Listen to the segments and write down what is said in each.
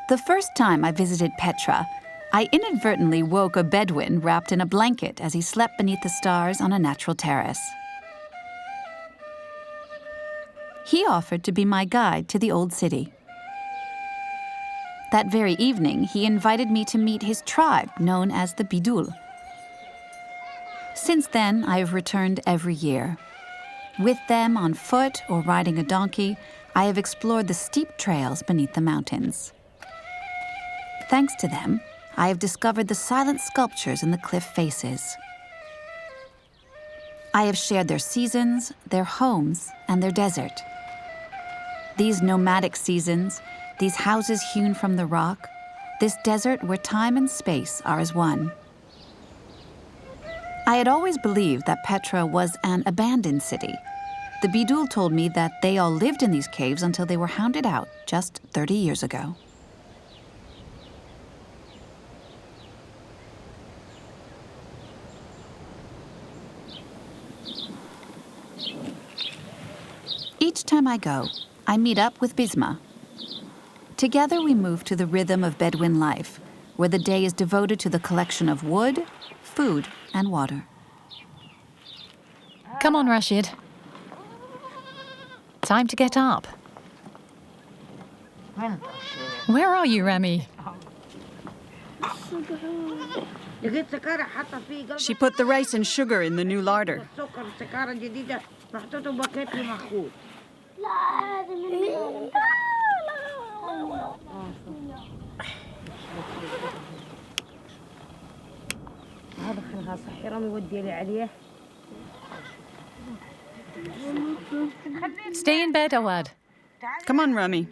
The first time I visited Petra, I inadvertently woke a Bedouin wrapped in a blanket as he slept beneath the stars on a natural terrace. He offered to be my guide to the old city. That very evening, he invited me to meet his tribe, known as the Bedul. Since then, I have returned every year. With them on foot or riding a donkey, I have explored the steep trails beneath the mountains. Thanks to them, I have discovered the silent sculptures in the cliff faces. I have shared their seasons, their homes, and their desert. These nomadic seasons, these houses hewn from the rock, this desert where time and space are as one. I had always believed that Petra was an abandoned city. The Bedul told me that they all lived in these caves until they were hounded out just 30 years ago. Each time I go, I meet up with Bisma. Together we move to the rhythm of Bedouin life, where the day is devoted to the collection of wood, food, and water. Come on, Rashid. Time to get up. Where are you, Remy? She put the rice and sugar in the new larder. Stay in bed, Awad. Come on, Rami.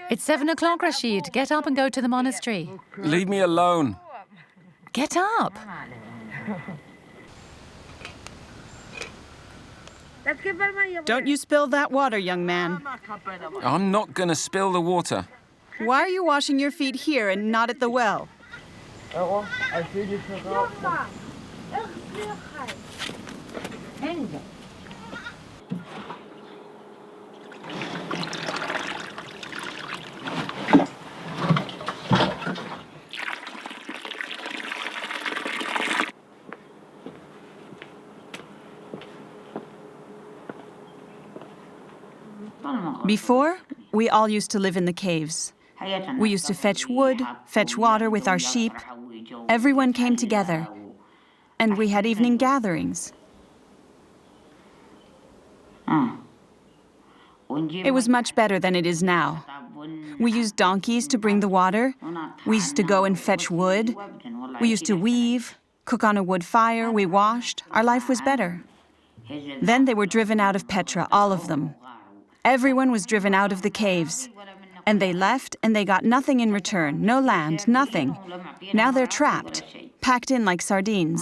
It's 7 o'clock, Rashid. Get up and go to the monastery. Leave me alone. Get up. Don't you spill that water, young man. I'm not going to spill the water. Why are you washing your feet here and not at the well? Before, we all used to live in the caves. We used to fetch wood, fetch water with our sheep. Everyone came together, and we had evening gatherings. It was much better than it is now. We used donkeys to bring the water. We used to go and fetch wood. We used to weave, cook on a wood fire. We washed. Our life was better. Then they were driven out of Petra, all of them. Everyone was driven out of the caves. And they left, and they got nothing in return. No land, nothing. Now they're trapped, packed in like sardines.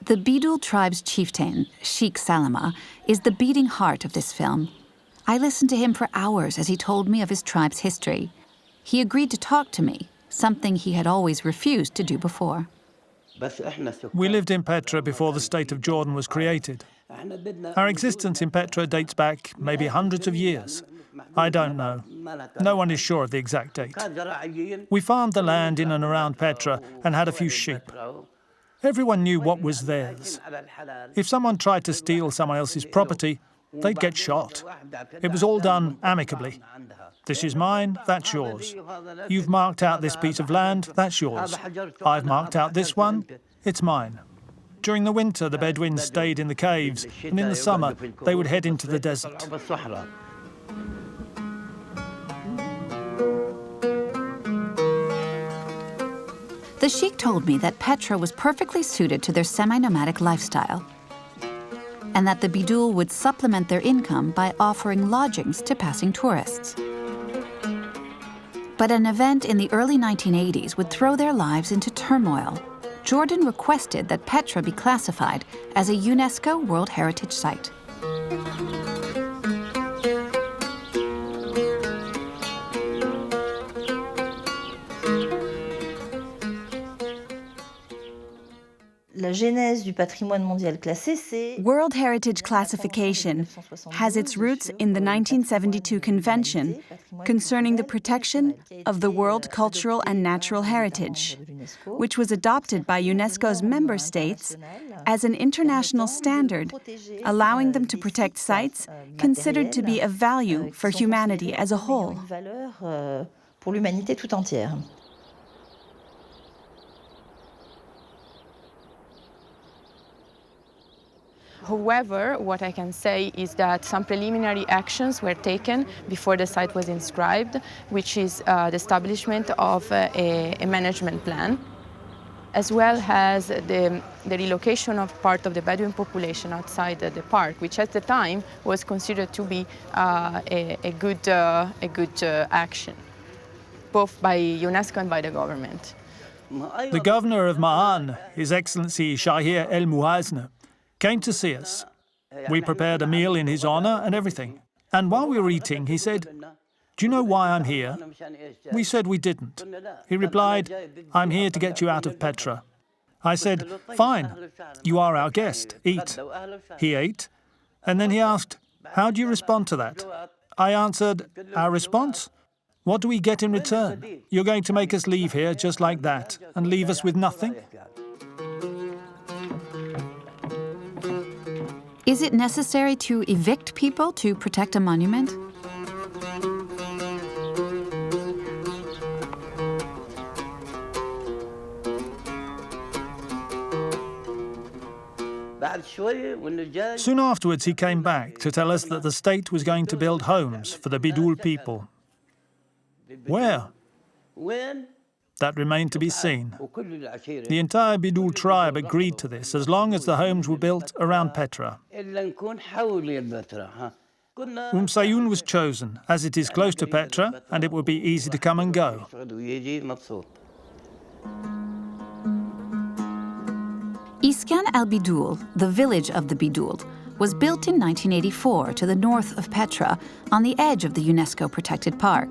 The Bedul tribe's chieftain, Sheikh Salama, is the beating heart of this film. I listened to him for hours as he told me of his tribe's history. He agreed to talk to me, something he had always refused to do before. We lived in Petra before the state of Jordan was created. Our existence in Petra dates back maybe hundreds of years. I don't know. No one is sure of the exact date. We farmed the land in and around Petra and had a few sheep. Everyone knew what was theirs. If someone tried to steal someone else's property, they'd get shot. It was all done amicably. This is mine, that's yours. You've marked out this piece of land, that's yours. I've marked out this one, it's mine. During the winter, the Bedouins stayed in the caves, and in the summer, they would head into the desert. The sheikh told me that Petra was perfectly suited to their semi-nomadic lifestyle, and that the Bedul would supplement their income by offering lodgings to passing tourists. But an event in the early 1980s would throw their lives into turmoil. Jordan requested that Petra be classified as a UNESCO World Heritage Site. World Heritage classification has its roots in the 1972 Convention concerning the protection of the world cultural and natural heritage, which was adopted by UNESCO's member states as an international standard, allowing them to protect sites considered to be of value for humanity as a whole. However, what I can say is that some preliminary actions were taken before the site was inscribed, which is the establishment of a management plan, as well as the relocation of part of the Bedouin population outside the park, which at the time was considered to be a good action, both by UNESCO and by the government. The governor of Ma'an, His Excellency Shahir El Muhazna, came to see us. We prepared a meal in his honor and everything. And while we were eating, he said, "Do you know why I'm here?" We said we didn't. He replied, "I'm here to get you out of Petra." I said, "Fine, you are our guest, eat." He ate, and then he asked, "How do you respond to that?" I answered, "Our response? What do we get in return? You're going to make us leave here just like that and leave us with nothing?" Is it necessary to evict people to protect a monument? Soon afterwards, he came back to tell us that the state was going to build homes for the Bedul people. Where? That remained to be seen. The entire Bedul tribe agreed to this as long as the homes were built around Petra. Sayun was chosen, as it is close to Petra and it would be easy to come and go. Iskan al-Bedul, the village of the Bedul, was built in 1984 to the north of Petra on the edge of the UNESCO protected park.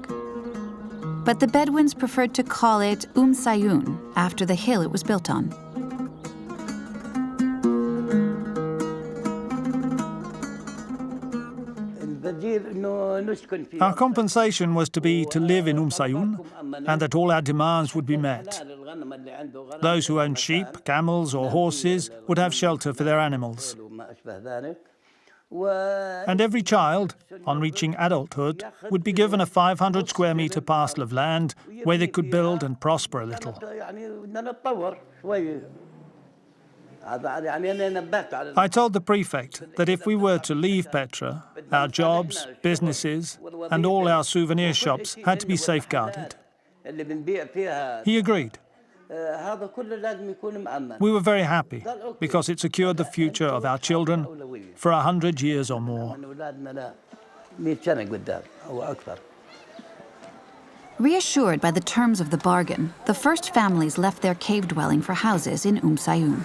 But the Bedouins preferred to call it Sayun after the hill it was built on. Our compensation was to be to live in Sayun and that all our demands would be met. Those who owned sheep, camels or horses would have shelter for their animals. And every child, on reaching adulthood, would be given a 500 square metre parcel of land where they could build and prosper a little. I told the prefect that if we were to leave Petra, our jobs, businesses, and all our souvenir shops had to be safeguarded. He agreed. We were very happy because it secured the future of our children for 100 years or more. Reassured by the terms of the bargain, the first families left their cave dwelling for houses in Sayun.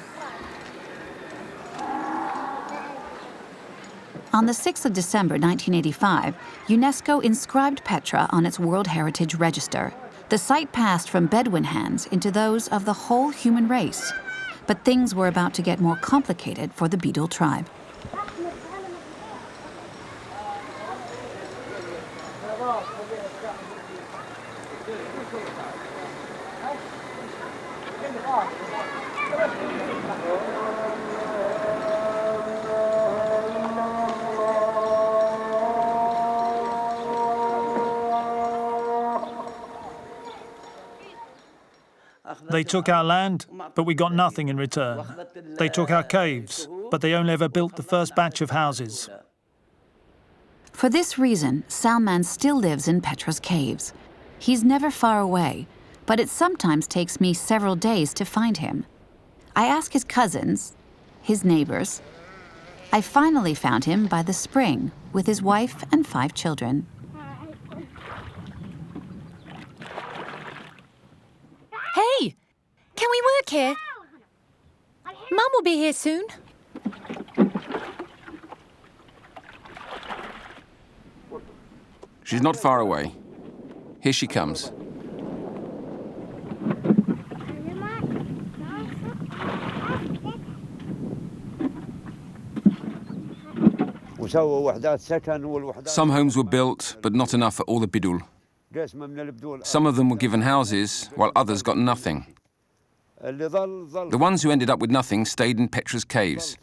On the 6th of December 1985, UNESCO inscribed Petra on its World Heritage Register. The site passed from Bedouin hands into those of the whole human race. But things were about to get more complicated for the Bedul tribe. They took our land, but we got nothing in return. They took our caves, but they only ever built the first batch of houses. For this reason, Salman still lives in Petra's caves. He's never far away, but it sometimes takes me several days to find him. I ask his cousins, his neighbors. I finally found him by the spring with his wife and 5 children. Hey! Can we work here? Mum will be here soon. She's not far away. Here she comes. Some homes were built, but not enough for all the Bedul. Some of them were given houses, while others got nothing. The ones who ended up with nothing stayed in Petra's caves.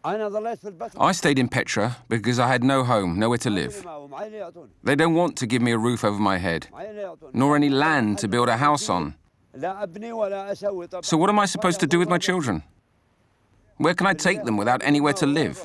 I stayed in Petra because I had no home, nowhere to live. They don't want to give me a roof over my head, nor any land to build a house on. So what am I supposed to do with my children? Where can I take them without anywhere to live?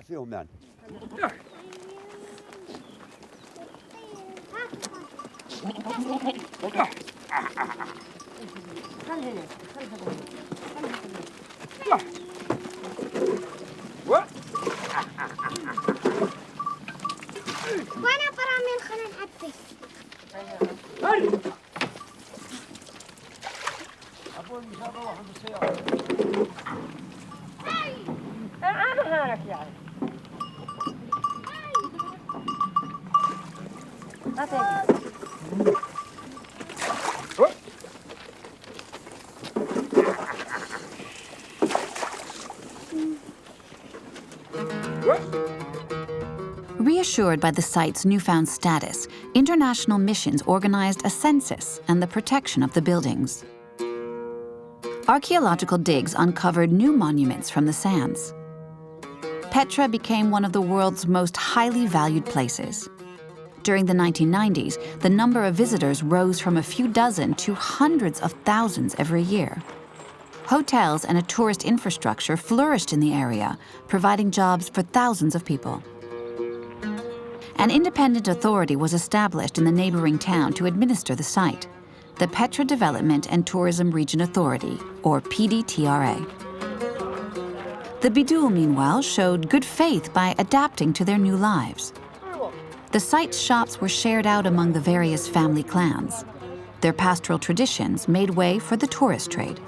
Reassured by the site's newfound status, international missions organized a census and the protection of the buildings. Archaeological digs uncovered new monuments from the sands. Petra became one of the world's most highly valued places. During the 1990s, the number of visitors rose from a few dozen to hundreds of thousands every year. Hotels and a tourist infrastructure flourished in the area, providing jobs for thousands of people. An independent authority was established in the neighboring town to administer the site, the Petra Development and Tourism Region Authority, or PDTRA. The Bedul, meanwhile, showed good faith by adapting to their new lives. The site's shops were shared out among the various family clans. Their pastoral traditions made way for the tourist trade.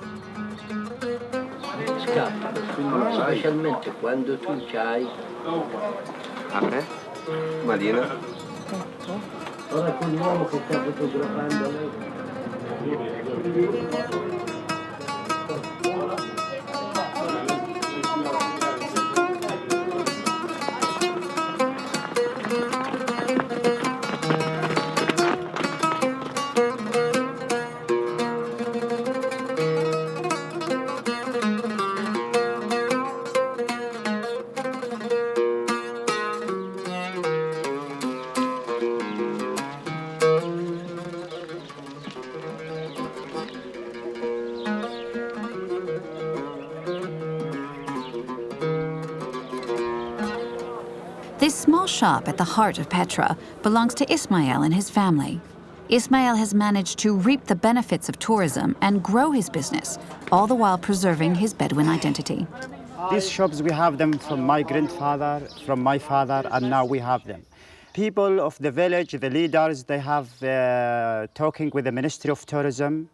This small shop at the heart of Petra belongs to Ismail and his family. Ismail has managed to reap the benefits of tourism and grow his business, all the while preserving his Bedouin identity. These shops, we have them from my grandfather, from my father, and now we have them. People of the village, the leaders, they have talking with the Ministry of Tourism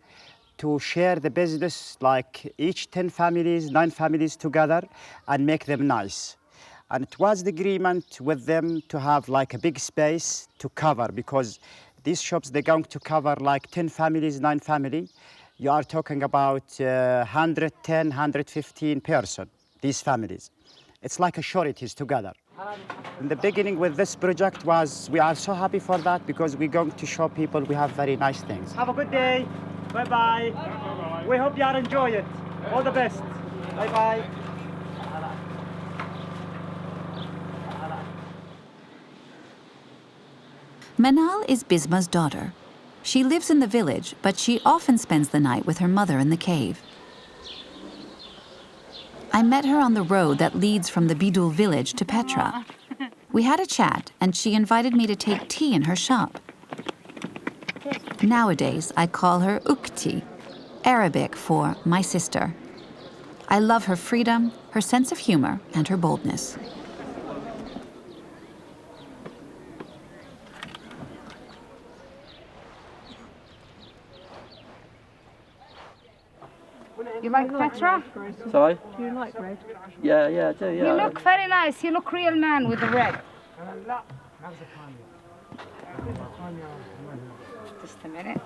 to share the business, like each 10 families, 9 families together, and make them nice. And it was the agreement with them to have like a big space to cover, because these shops, they're going to cover like 10 families, 9 families. You are talking about 110, 115 person, these families. It's like a sureties together. In the beginning with this project was, we are so happy for that, because we're going to show people we have very nice things. Have a good day. Bye-bye. We hope you are enjoy it. All the best. Bye-bye. Manal is Bisma's daughter. She lives in the village, but she often spends the night with her mother in the cave. I met her on the road that leads from the Bedul village to Petra. We had a chat, and she invited me to take tea in her shop. Nowadays, I call her Ukti, Arabic for my sister. I love her freedom, her sense of humor, and her boldness. You like Petra? Sorry? Do you like red? Yeah, I do, yeah. You look very nice. You look real man with the red. Just a minute.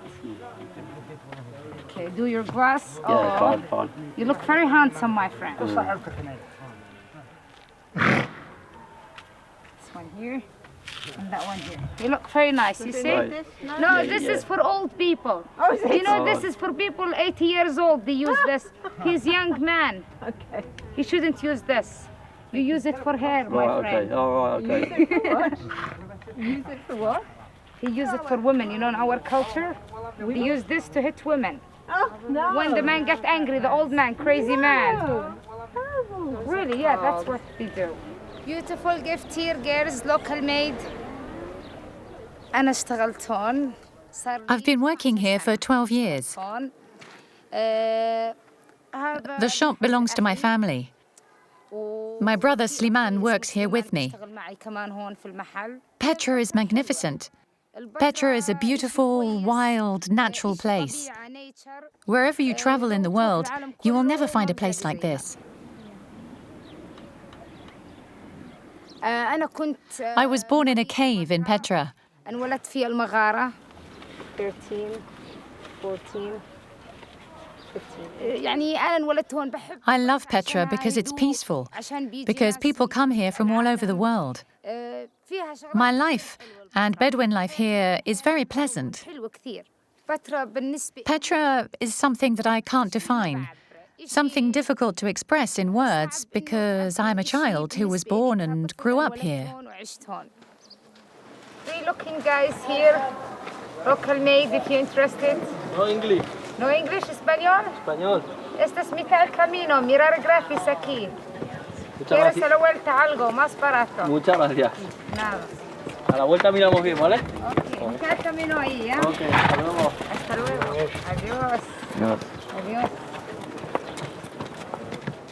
Okay, do your glass. Yeah, fine. You look very handsome, my friend. one here and that one here. They look very nice, you see? Right. No, this is for old people. You know, this is for people 80 years old. They use this. He's a young man. Okay. He shouldn't use this. You use it for hair, my Right, friend. okay. All right, okay. Use it for what? He use it for women. You know, in our culture, they use this to hit women. Oh, no. When the man gets angry, the old man, crazy man. Terrible. Really, yeah, that's what they do. Beautiful gift here, girls, local made. أنا اشتغلت هون. I've been working here for 12 years. The shop belongs to my family. My brother Sliman works here with me. Petra is magnificent. Petra is a beautiful, wild, natural place. Wherever you travel in the world, you will never find a place like this. I was born in a cave in Petra. انولدت في المغارة 13 14 يعني أنا انولدت هون بحب I love Petra because it's peaceful, because people come here from all over the world. My life and Bedouin life here is very pleasant. حلوة كثير. Petra is something that I can't define, something difficult to express in words because I'm a child who was born and grew up here. Three looking guys here, local made if you're interested. No English. No English, Español? Español. Este es mitad del camino, mirar gratis aquí. ¿Quieres a la vuelta algo más barato? Muchas gracias. Nada. A la vuelta miramos bien, ¿vale? Ok, mitad del camino ahí, ¿eh? Ok, hasta luego. Hasta luego. Adiós. Adiós. Adiós.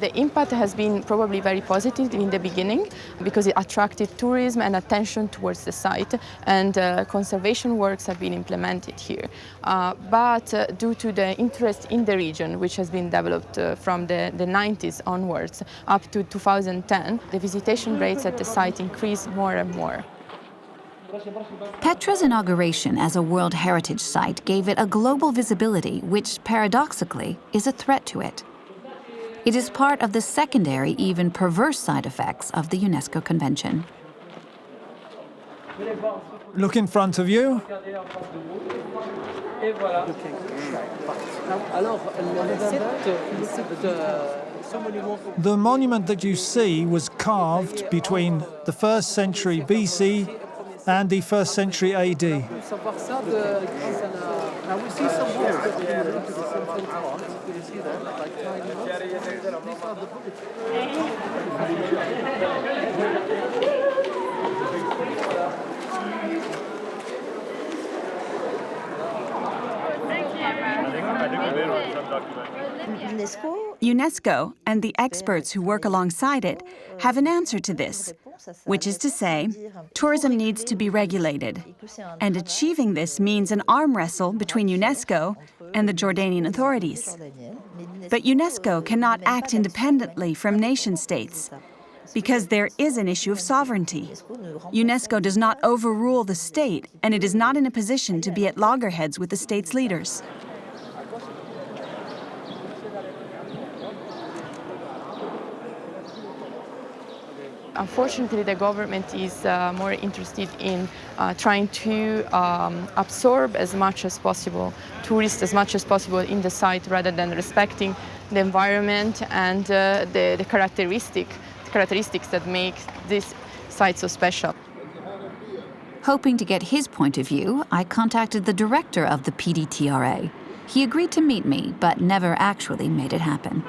The impact has been probably very positive in the beginning because it attracted tourism and attention towards the site, and conservation works have been implemented here. But due to the interest in the region, which has been developed from the 90s onwards up to 2010, the visitation rates at the site increased more and more. Petra's inauguration as a World Heritage Site gave it a global visibility, which paradoxically is a threat to it. It is part of the secondary, even perverse side effects of the UNESCO Convention. Look in front of you. The monument that you see was carved between the 1st century BC and the 1st century AD. UNESCO and the experts who work alongside it have an answer to this, which is to say, tourism needs to be regulated. And achieving this means an arm wrestle between UNESCO and the Jordanian authorities. But UNESCO cannot act independently from nation-states, because there is an issue of sovereignty. UNESCO does not overrule the state, and it is not in a position to be at loggerheads with the state's leaders. Unfortunately, the government is more interested in trying to absorb as much as possible, tourists as much as possible in the site, rather than respecting the environment and the characteristics that make this site so special. Hoping to get his point of view, I contacted the director of the PDTRA. He agreed to meet me, but never actually made it happen.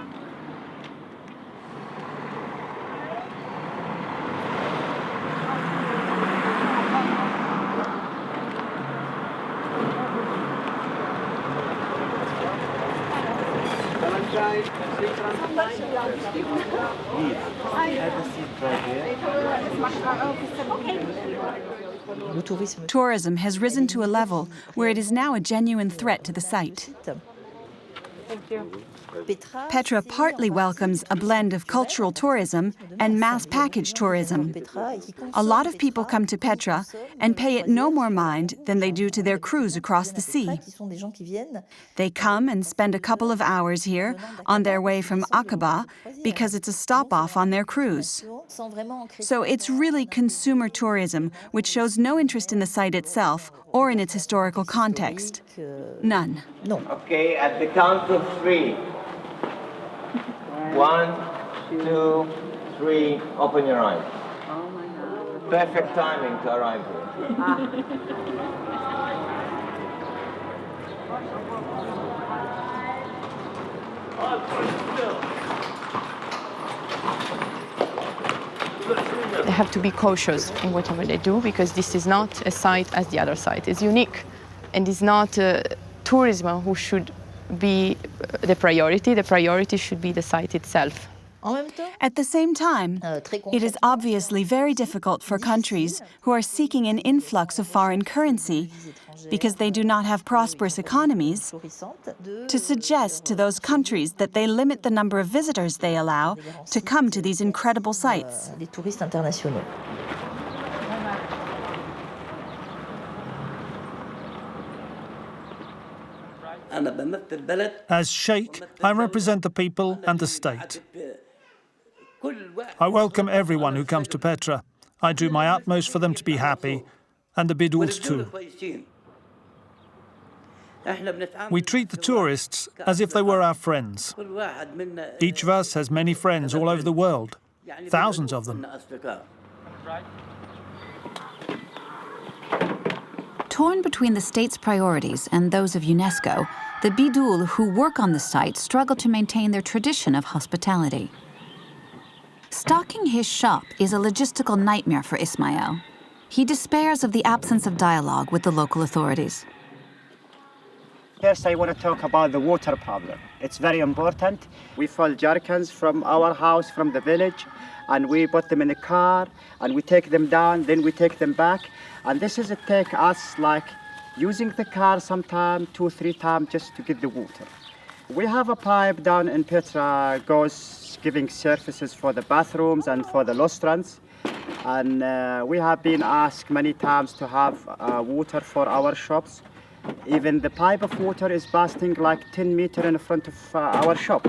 Tourism has risen to a level where it is now a genuine threat to the site. Petra partly welcomes a blend of cultural tourism and mass package tourism. A lot of people come to Petra and pay it no more mind than they do to their cruise across the sea. They come and spend a couple of hours here on their way from Aqaba because it's a stop-off on their cruise. So it's really consumer tourism, which shows no interest in the site itself or in its historical context. None. Okay, at the count of 3. 1, 2, 3, open your eyes. Perfect timing to arrive here. They have to be cautious in whatever they do because this is not a site as the other site. It's unique and it's not tourism who should be the priority. The priority should be the site itself. At the same time, it is obviously very difficult for countries who are seeking an influx of foreign currency because they do not have prosperous economies to suggest to those countries that they limit the number of visitors they allow to come to these incredible sites. As Sheikh, I represent the people and the state. I welcome everyone who comes to Petra. I do my utmost for them to be happy, and the Beduls too. We treat the tourists as if they were our friends. Each of us has many friends all over the world, thousands of them. Torn between the state's priorities and those of UNESCO, the Bedul who work on the site struggle to maintain their tradition of hospitality. Stocking his shop is a logistical nightmare for Ismail. He despairs of the absence of dialogue with the local authorities. First, I want to talk about the water problem. It's very important. We fill jerrycans from our house, from the village, and we put them in a car, and we take them down, then we take them back. And this is it take us like using the car sometime 2-3 times just to get the water. We have a pipe down in Petra, goes giving services for the bathrooms and for the restaurants. And we have been asked many times to have water for our shops. Even the pipe of water is passing like 10 meters in front of our shop.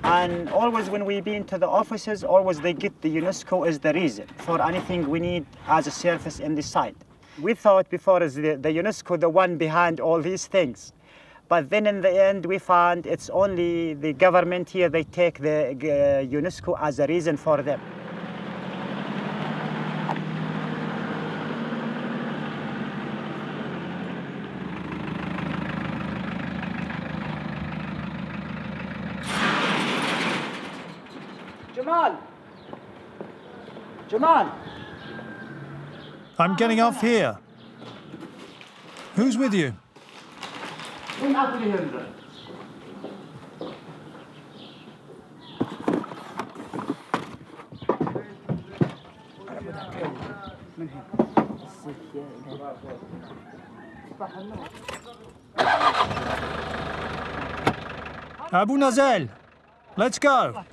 And always when we've been to the offices, always they get the UNESCO as the reason for anything we need as a service in the site. We thought before is the UNESCO the one behind all these things. But then in the end, we found it's only the government here, they take the UNESCO as a reason for them. Jamal! I'm getting off here. Who's with you? Abu Nazel, let's go.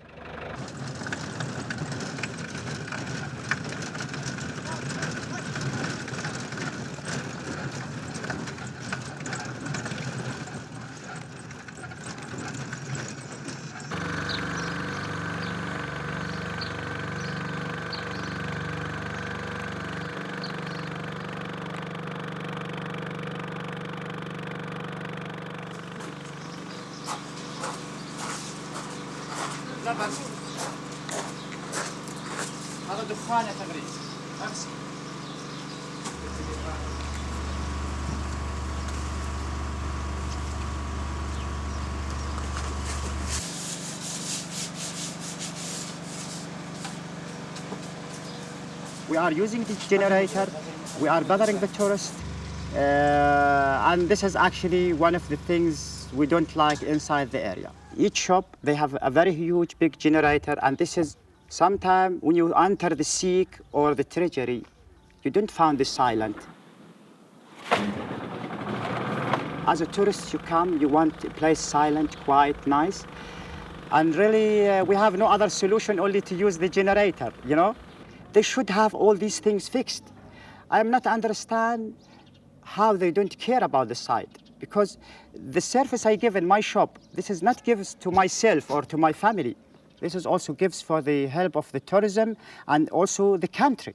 We are using this generator, we are bothering the tourists, and this is actually one of the things we don't like inside the area. Each shop, they have a very huge, big generator, and this is sometimes when you enter the Sikh or the Treasury, you don't find this silent. As a tourist, you come, you want a place silent, quiet, nice. And really, we have no other solution only to use the generator, you know? They should have all these things fixed. I am not understand how they don't care about the site, because the service I give in my shop, this is not gives to myself or to my family. This is also gives for the help of the tourism and also the country.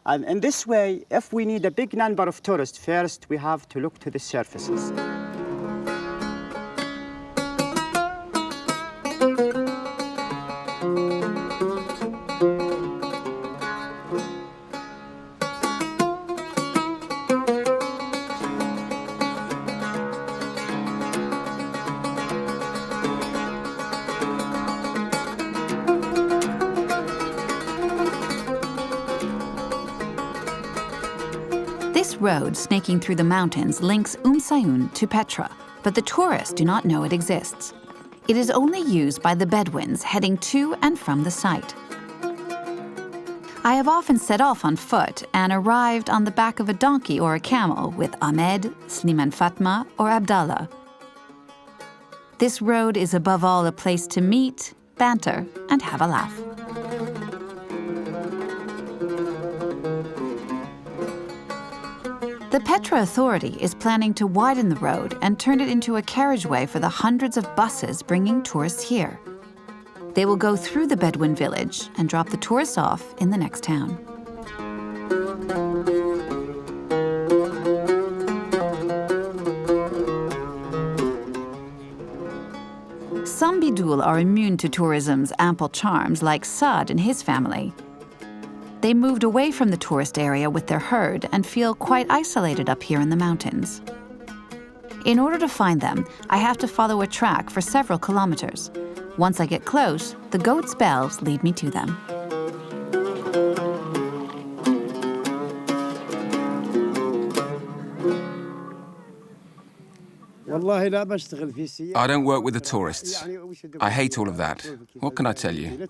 And in this way, if we need a big number of tourists, first we have to look to the surfaces. This road snaking through the mountains links Sayun to Petra, but the tourists do not know it exists. It is only used by the Bedouins heading to and from the site. I have often set off on foot and arrived on the back of a donkey or a camel with Ahmed, Sliman Fatma, or Abdallah. This road is above all a place to meet, banter, and have a laugh. The Petra Authority is planning to widen the road and turn it into a carriageway for the hundreds of buses bringing tourists here. They will go through the Bedouin village and drop the tourists off in the next town. Some Bedul are immune to tourism's ample charms, like Saad and his family. They moved away from the tourist area with their herd and feel quite isolated up here in the mountains. In order to find them, I have to follow a track for several kilometers. Once I get close, the goats' bells lead me to them. I don't work with the tourists. I hate all of that. What can I tell you?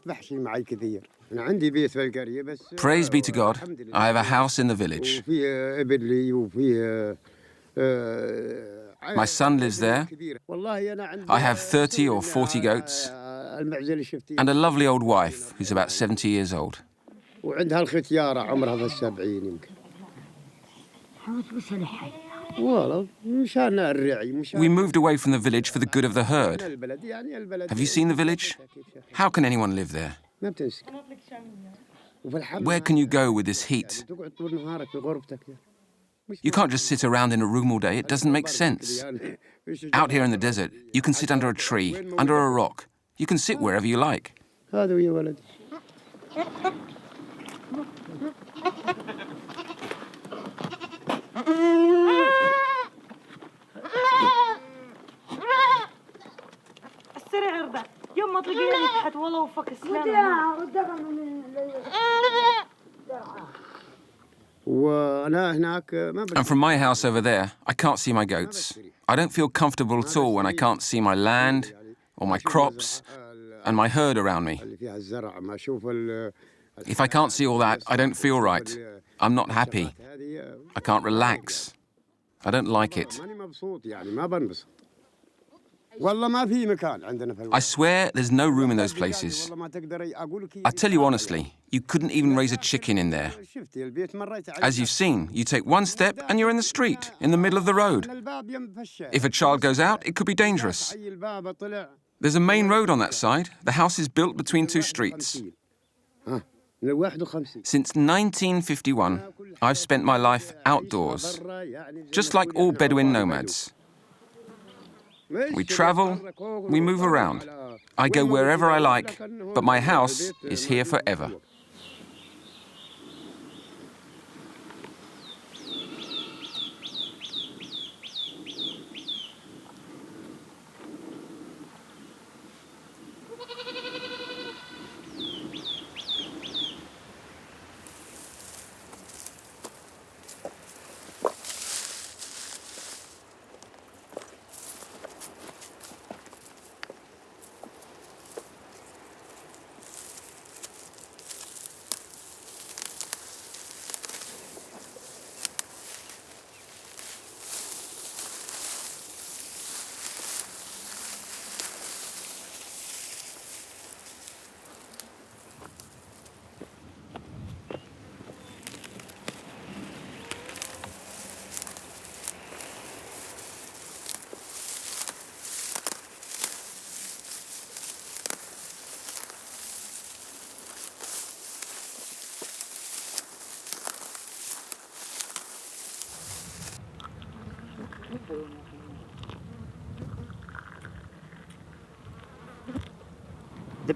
Praise be to God, I have a house in the village. My son lives there. I have 30 or 40 goats and a lovely old wife who's about 70 years old. We moved away from the village for the good of the herd. Have you seen the village? How can anyone live there? Where can you go with this heat? You can't just sit around in a room all day. It doesn't make sense. Out here in the desert, you can sit under a tree, under a rock. You can sit wherever you like. And from my house over there, I can't see my goats. I don't feel comfortable at all when I can't see my land or my crops and my herd around me. If I can't see all that, I don't feel right. I'm not happy. I can't relax. I don't like it. I swear there's no room in those places. I tell you honestly, you couldn't even raise a chicken in there. As you've seen, you take one step and you're in the street, in the middle of the road. If a child goes out, it could be dangerous. There's a main road on that side. The house is built between two streets. Since 1951, I've spent my life outdoors, just like all Bedouin nomads. We travel, we move around. I go wherever I like, but my house is here forever.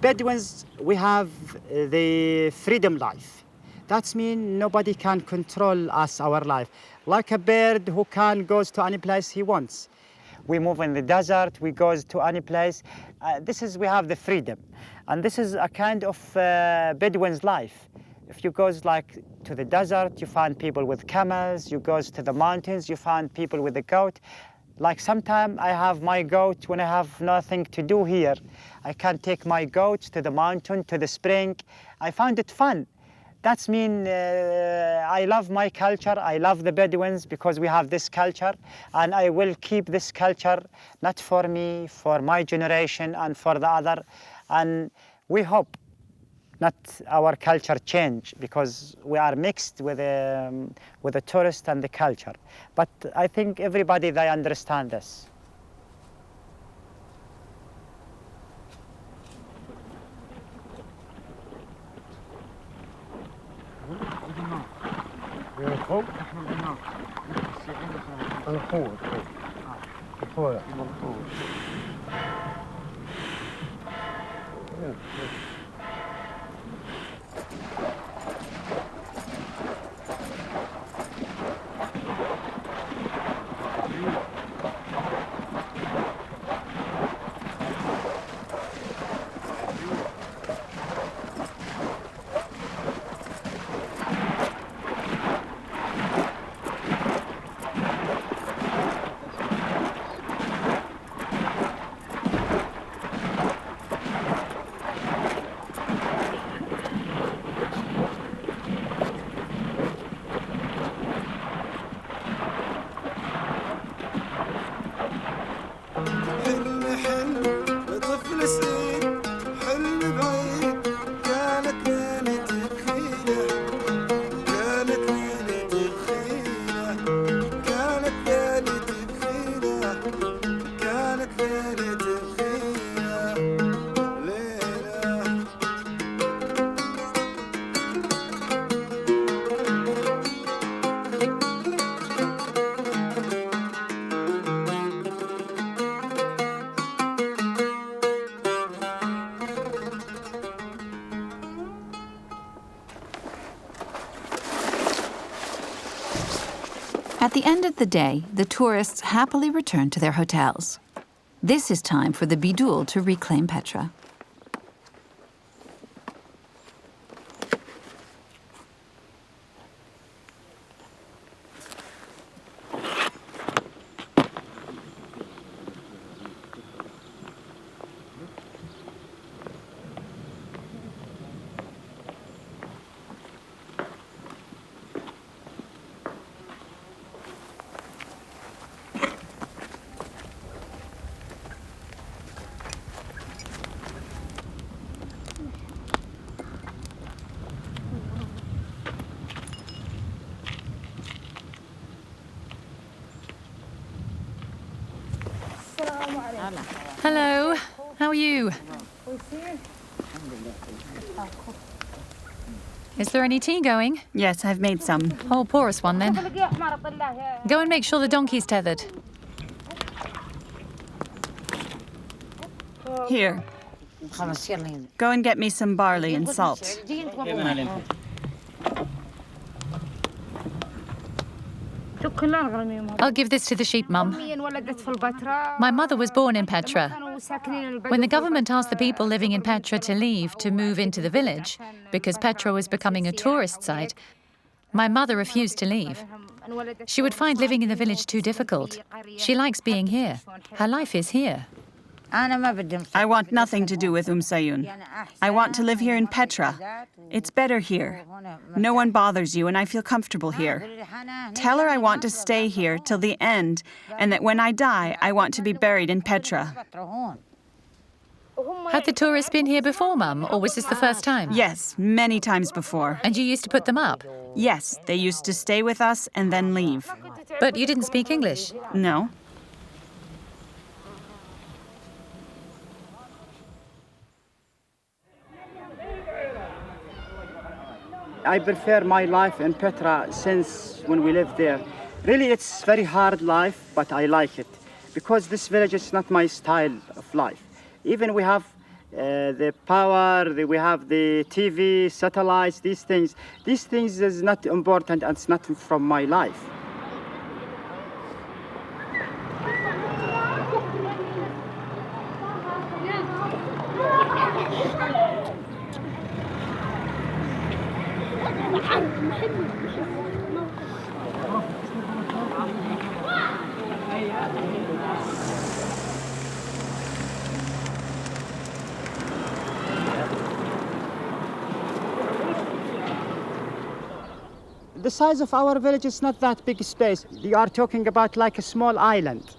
Bedouins, we have the freedom life. That means nobody can control us, our life. Like a bird who can goes to any place he wants. We move in the desert, we go to any place. We have the freedom. And this is a kind of Bedouin's life. If you go like to the desert, you find people with camels. You go to the mountains, you find people with a goat. Like sometimes I have my goat when I have nothing to do here. I can take my goats to the mountain, to the spring. I find it fun. That means I love my culture. I love the Bedouins because we have this culture. And I will keep this culture, not for me, for my generation and for the other. And we hope not our culture change because we are mixed with the tourist and the culture. But I think everybody, they understand this. At the end of the day, the tourists happily return to their hotels. This is time for the Bedul to reclaim Petra. Hello, how are you? Is there any tea going? Yes, I've made some. Oh, pour us one then. Go and make sure the donkey's tethered. Here. Go and get me some barley and salt. I'll give this to the sheep, Mum. My mother was born in Petra. When the government asked the people living in Petra to leave to move into the village, because Petra was becoming a tourist site, my mother refused to leave. She would find living in the village too difficult. She likes being here. Her life is here. I want nothing to do with Sayun. I want to live here in Petra. It's better here. No one bothers you and I feel comfortable here. Tell her I want to stay here till the end and that when I die, I want to be buried in Petra. Had the tourists been here before, Mum, or was this the first time? Yes, many times before. And you used to put them up? Yes, they used to stay with us and then leave. But you didn't speak English? No. I prefer my life in Petra since when we lived there. Really, it's very hard life, but I like it because this village is not my style of life. Even we have the power, we have the TV, satellites, these things. These things is not important and it's not from my life. The size of our village is not that big space. You are talking about like a small island.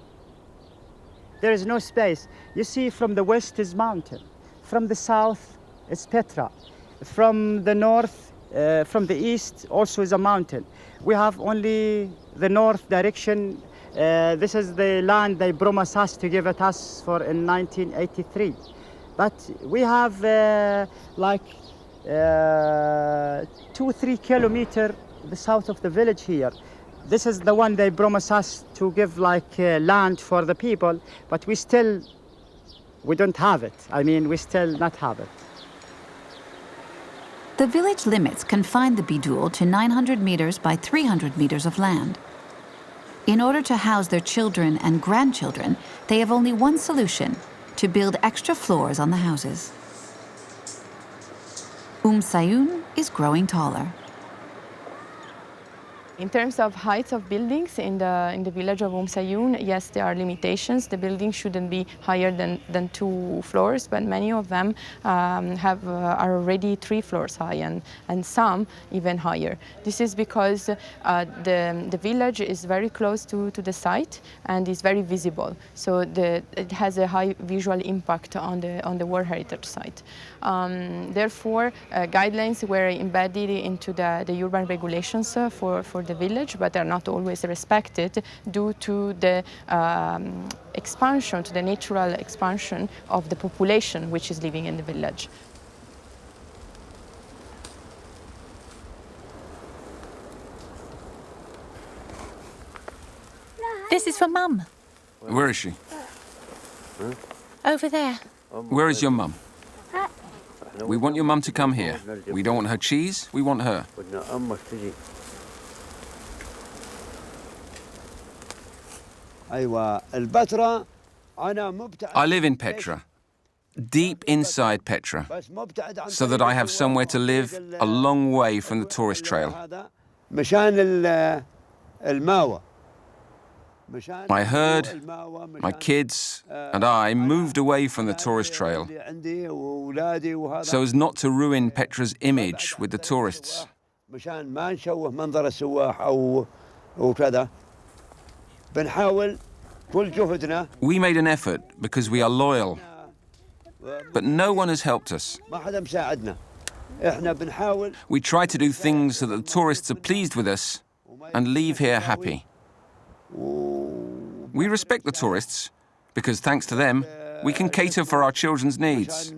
There is no space. You see, from the west is mountain. From the south is Petra. From the north, from the east also is a mountain. We have only the north direction. This is the land they promised us to give it us for in 1983. But we have like 2-3 kilometers the south of the village here. This is the one they promised us to give like land for the people, but we don't have it. I mean, we still not have it. The village limits confine the Bedul to 900 meters by 300 meters of land. In order to house their children and grandchildren, they have only one solution: to build extra floors on the houses. Sayoun is growing taller. In terms of heights of buildings in the village of Sayoun, yes, there are limitations. The building shouldn't be higher than 2 floors, but many of them are already 3 floors high and some even higher. This is because the village is very close to the site and is very visible. So it has a high visual impact on the World Heritage Site. Therefore, guidelines were embedded into the urban regulations for the village, but are not always respected due to the expansion, to the natural expansion of the population which is living in the village. This is for Mum. Where is she? Over there. Where is your mum? We want your mum to come here. We don't want her cheese, we want her. I live in Petra, deep inside Petra, so that I have somewhere to live a long way from the tourist trail. My herd, my kids, and I moved away from the tourist trail so as not to ruin Petra's image with the tourists. We made an effort because we are loyal, but no one has helped us. We try to do things so that the tourists are pleased with us and leave here happy. We respect the tourists because, thanks to them, we can cater for our children's needs.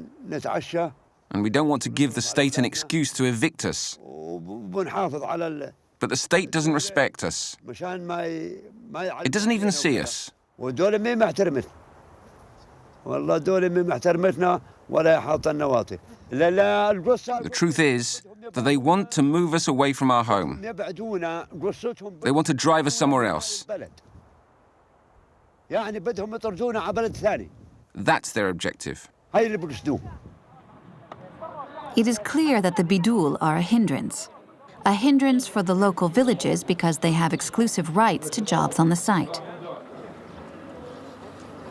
And we don't want to give the state an excuse to evict us. But the state doesn't respect us. It doesn't even see us. The truth is that they want to move us away from our home. They want to drive us somewhere else. That's their objective. It is clear that the Bedul are a hindrance for the local villages because they have exclusive rights to jobs on the site.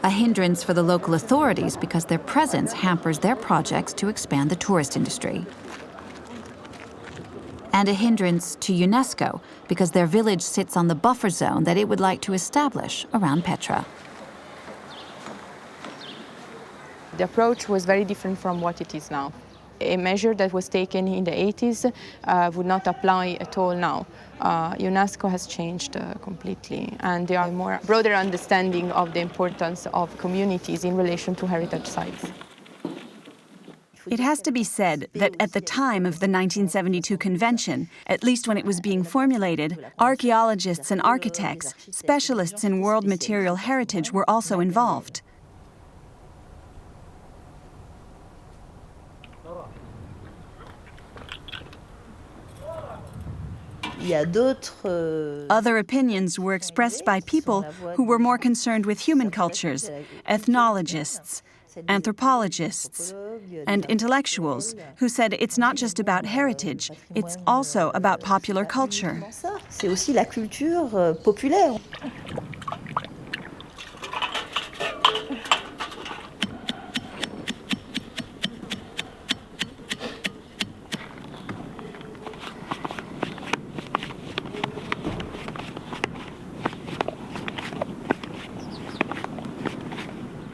A hindrance for the local authorities because their presence hampers their projects to expand the tourist industry. And a hindrance to UNESCO because their village sits on the buffer zone that it would like to establish around Petra. The approach was very different from what it is now. A measure that was taken in the 80s would not apply at all now. UNESCO has changed completely, and there are more broader understanding of the importance of communities in relation to heritage sites. It has to be said that at the time of the 1972 convention, at least when it was being formulated, archaeologists and architects, specialists in world material heritage were also involved. Other opinions were expressed by people who were more concerned with human cultures, ethnologists, anthropologists, and intellectuals who said it's not just about heritage, it's also about popular culture.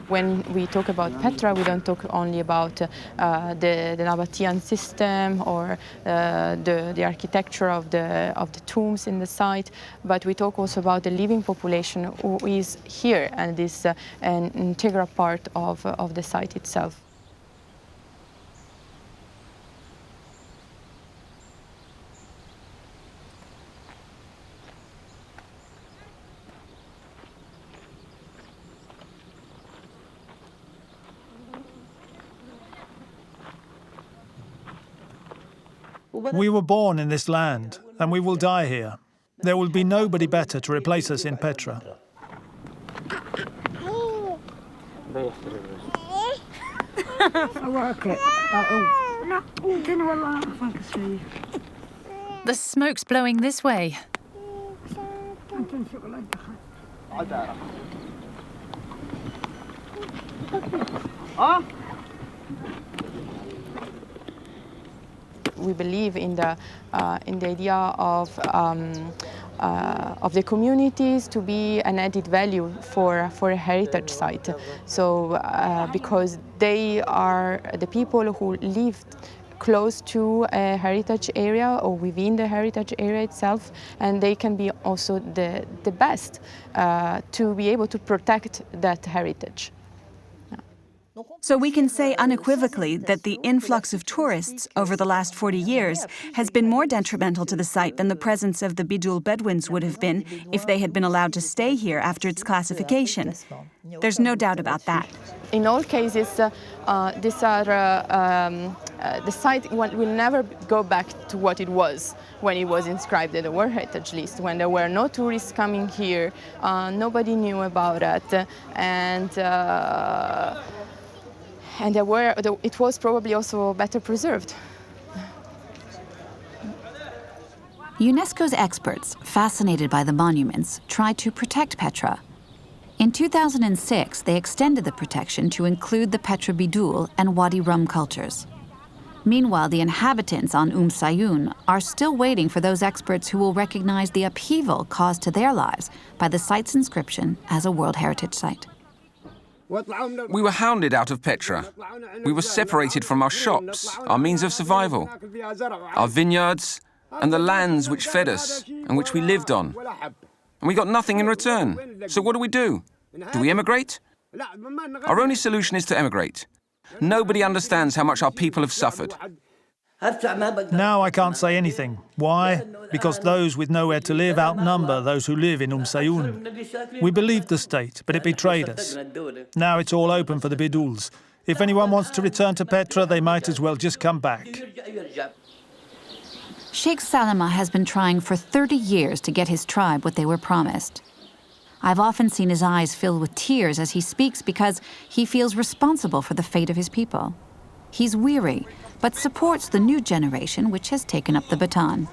When we talk about Petra, we don't talk only about the Nabatean system or the architecture of the tombs in the site, but we talk also about the living population who is here and is an integral part of the site itself. We were born in this land, and we will die here. There will be nobody better to replace us in Petra. The smoke's blowing this way. We believe in the idea of the communities to be an added value for a heritage site. So because they are the people who lived close to a heritage area or within the heritage area itself, and they can be also the best to be able to protect that heritage. So we can say unequivocally that the influx of tourists over the last 40 years has been more detrimental to the site than the presence of the Bedul Bedouins would have been if they had been allowed to stay here after its classification. There's no doubt about that. In all cases, the site will never go back to what it was when it was inscribed in the World Heritage List, when there were no tourists coming here, nobody knew about it, and it was probably also better preserved. UNESCO's experts, fascinated by the monuments, tried to protect Petra. In 2006, they extended the protection to include the Petra Bedul and Wadi Rum cultures. Meanwhile, the inhabitants on Sayun are still waiting for those experts who will recognize the upheaval caused to their lives by the site's inscription as a World Heritage Site. We were hounded out of Petra. We were separated from our shops, our means of survival, our vineyards, and the lands which fed us and which we lived on. And we got nothing in return. So what do? Do we emigrate? Our only solution is to emigrate. Nobody understands how much our people have suffered. Now I can't say anything. Why? Because those with nowhere to live outnumber those who live in Sayun. We believed the state, but it betrayed us. Now it's all open for the Beduls. If anyone wants to return to Petra, they might as well just come back. Sheikh Salama has been trying for 30 years to get his tribe what they were promised. I've often seen his eyes fill with tears as he speaks because he feels responsible for the fate of his people. He's weary, but supports the new generation which has taken up the baton.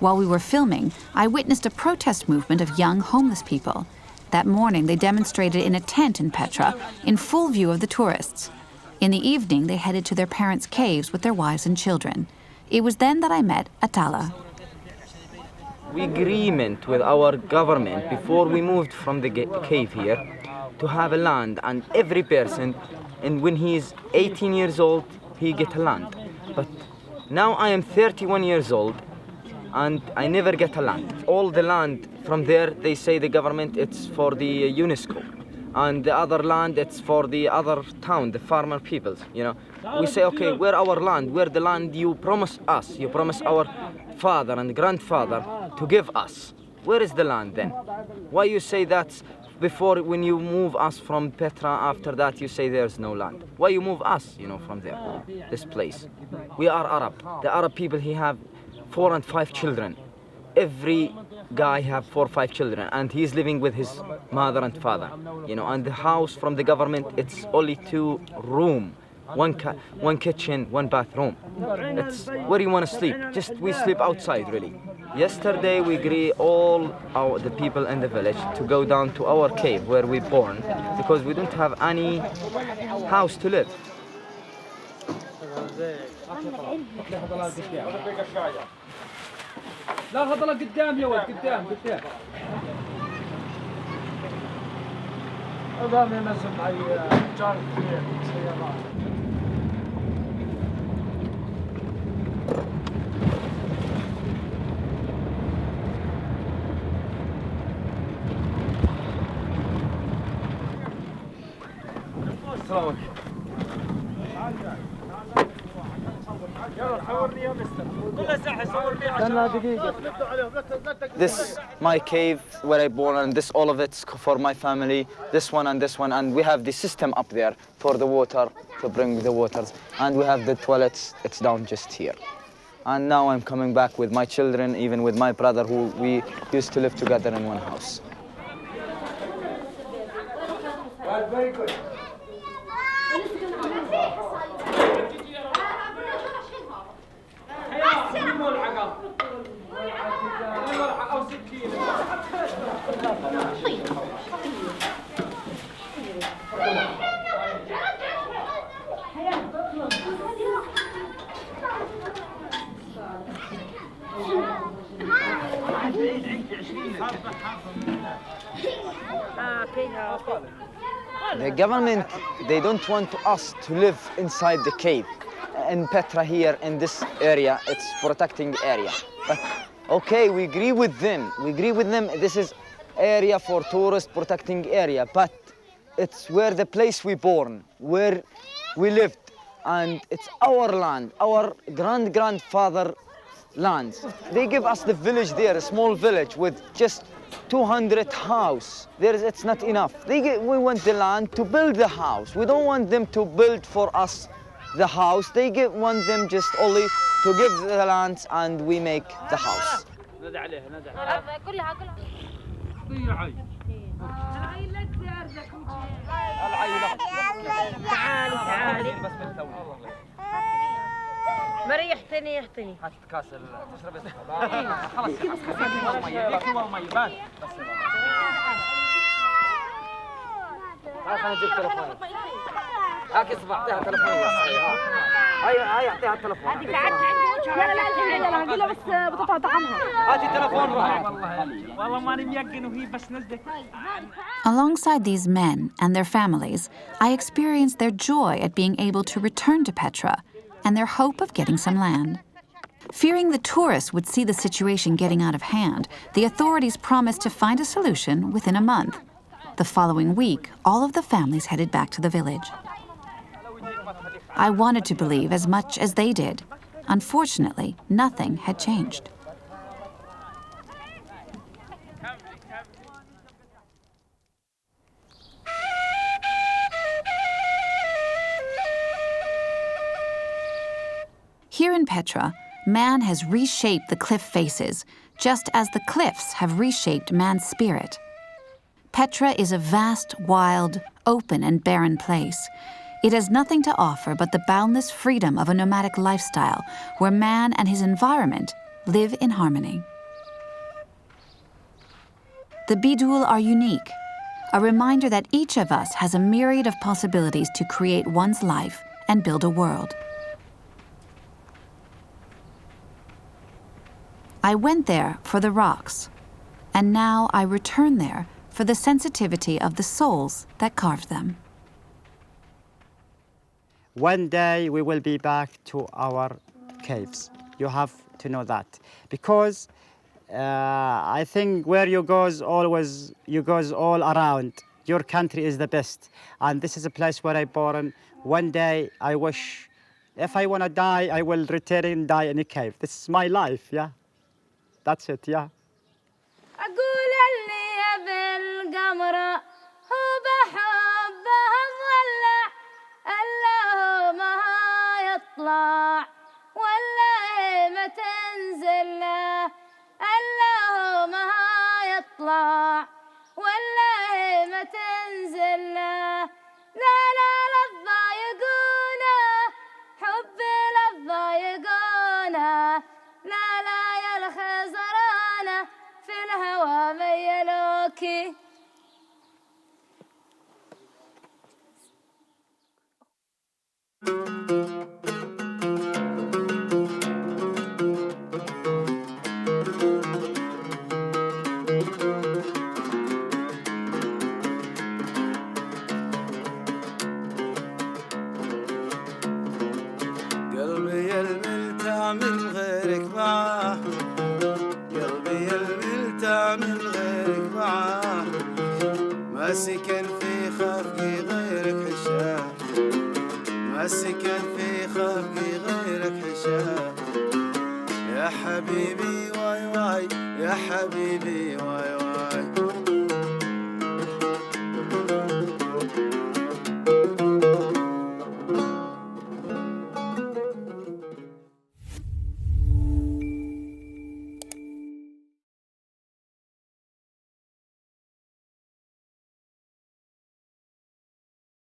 While we were filming, I witnessed a protest movement of young homeless people. That morning, they demonstrated in a tent in Petra, in full view of the tourists. In the evening, they headed to their parents' caves with their wives and children. It was then that I met Atala. We agreement with our government before we moved from the cave here to have a land, and every person, and when he is 18 years old, he get a land. But now I am 31 years old and I never get a land. All the land from there, they say the government, it's for the UNESCO. And the other land, it's for the other town, the farmer peoples, you know. We say, okay, where our land? Where the land you promised us? You promised our father and grandfather to give us. Where is the land then? Why you say that before, when you move us from Petra, after that you say there's no land? Why you move us, you know, from there, this place? We are Arab. The Arab people, he have 4 and 5 children. every guy have 4 or 5 children, and he's living with his mother and father, you know, and the house from the government, it's only 2 rooms, one kitchen, 1 bathroom. It's where you want to sleep. We sleep outside, really. Yesterday we agree the people in the village to go down to our cave where we born, because we don't have any house to live. لا هذا قدام يا ولد قدام هذا نزل معي جار كبير سيارات السلام عليكم. This my cave where I born, and this all of it's for my family. This one, and we have the system up there for the water to bring the waters, and we have the toilets. It's down just here. And now I'm coming back with my children, even with my brother, who we used to live together in one house. Well, very good. The government, they don't want us to live inside the cave. In Petra here, in this area, it's protecting area. But okay, we agree with them. This is area for tourist protecting area, but it's where the place we born, where we lived, and it's our land, our grandfather lands. They give us the village there, a small village with just 200 house. It's not enough. We want the land to build the house. We don't want them to build for us the house. Want them just only to give the land and we make the house. مريحتني يحتني هات كاس تشرب خلاص مي بان بس خلينا نجيب تليفون هاك اصبع اعطيها تليفون هاي اعطيها التليفون هذيك لا نقول له بس بتقطع عنها هاتي تليفون والله ماني ميقن وهي بس نزلت. Alongside these men and their families, I experienced their joy at being able to return to Petra and their hope of getting some land. Fearing the tourists would see the situation getting out of hand, the authorities promised to find a solution within a month. The following week, all of the families headed back to the village. I wanted to believe as much as they did. Unfortunately, nothing had changed. Here in Petra, man has reshaped the cliff faces, just as the cliffs have reshaped man's spirit. Petra is a vast, wild, open, and barren place. It has nothing to offer but the boundless freedom of a nomadic lifestyle where man and his environment live in harmony. The Bedul are unique, a reminder that each of us has a myriad of possibilities to create one's life and build a world. I went there for the rocks, and now I return there for the sensitivity of the souls that carved them. One day we will be back to our caves. You have to know that. Because I think where you goes all around. Your country is the best. And this is a place where I born. One day I wish, if I want to die, I will return and die in a cave. This is my life, yeah. That's it, yeah. أقول اللي بالقمرة هو بحبها مولع الله ما يطلع والله ما تنزل له الله غيرك معاه قلبي الملتع من غيرك معاه ما سكن في خفقي غيرك حشاه ما سكن في خفقي غيرك حشاه يا حبيبي واي واي يا حبيبي واي واي